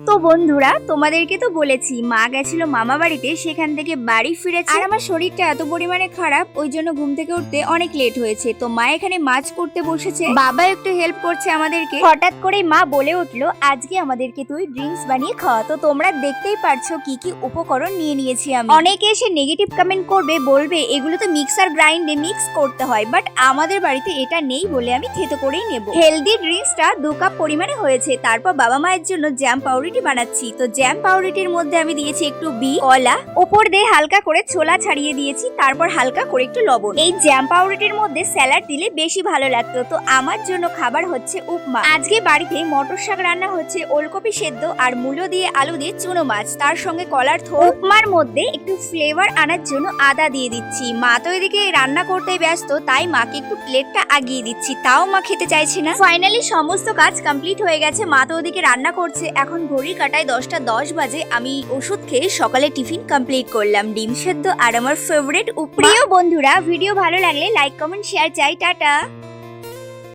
তো বন্ধুরা, তোমাদেরকে তো বলেছি মা গেছিল মামা বাড়িতে, সেখান থেকে বাড়ি ফিরেছে। আর আমার শরীরটা এত পরিমাণে খারাপ, ওই জন্য ঘুম থেকে উঠতে অনেক লেট হয়েছে। তো মা এখানে মাছ করতে বসেছে, বাবা একটু হেল্প করছে আমাদেরকে। হঠাৎ করে মা বলে উঠলো, আজকে আমাদেরকে তুই ড্রিঙ্কস বানিয়ে খাওয়া। তো তোমরা দেখতেই পারছো কি কি উপকরণ নিয়ে নিয়েছি আমি। অনেকে এসে নেগেটিভ কমেন্ট করবে, বলবে এগুলো তো মিক্সার গ্রাইন্ডে মিক্স করতে হয়, বাট আমাদের বাড়িতে এটা নেই বলে আমি থেতো করেই নেব। হেলদি ড্রিঙ্কসটা 2 কাপ পরিমাণে হয়েছে। তারপর বাবা মায়ের জন্য জ্যাম পাউরুটি বানাচ্ছি। তো জ্যাম পাউরুটির মধ্যে আমি দিয়েছি একটু কলা, উপর দিয়ে হালকা করে ছোলা ছাড়িয়ে দিয়েছি, তারপর হালকা করে একটু লবণ। এই জ্যাম পাউরুটির মধ্যে স্যালাড দিলে বেশি ভালো লাগতো। তো আমার জন্য খাবার হচ্ছে উপমা। আজকে বাড়িতে মটর শাক রান্না হচ্ছে, ওলকপি সেদ্ধ আর মূলো দিয়ে আলু দিয়ে চুনো মাছ, তার সঙ্গে কলার থোড়। উপমার মধ্যে একটু ফ্লেভার আনার জন্য আদা দিয়ে দিচ্ছি। মা তো এদিকে রান্না করতে ব্যস্ত, তাই মাকে একটু প্লেটটা আগিয়ে দিচ্ছি, তাও মা খেতে চাইছে না। ফাইনালি সমস্ত কাজ কমপ্লিট হয়ে গেছে, মা তো ওদিকে রান্না করছে। এখন ঘড়ির কাটায় 10টা 10 বাজে। আমি ওষুধ খেয়ে সকালে টিফিন কমপ্লিট করলাম, ডিম সেদ্ধ আর আমার ফেভারিট উপমা। প্রিয় বন্ধুরা, ভিডিও ভালো লাগলে লাইক কমেন্ট শেয়ার চাই। টাটা।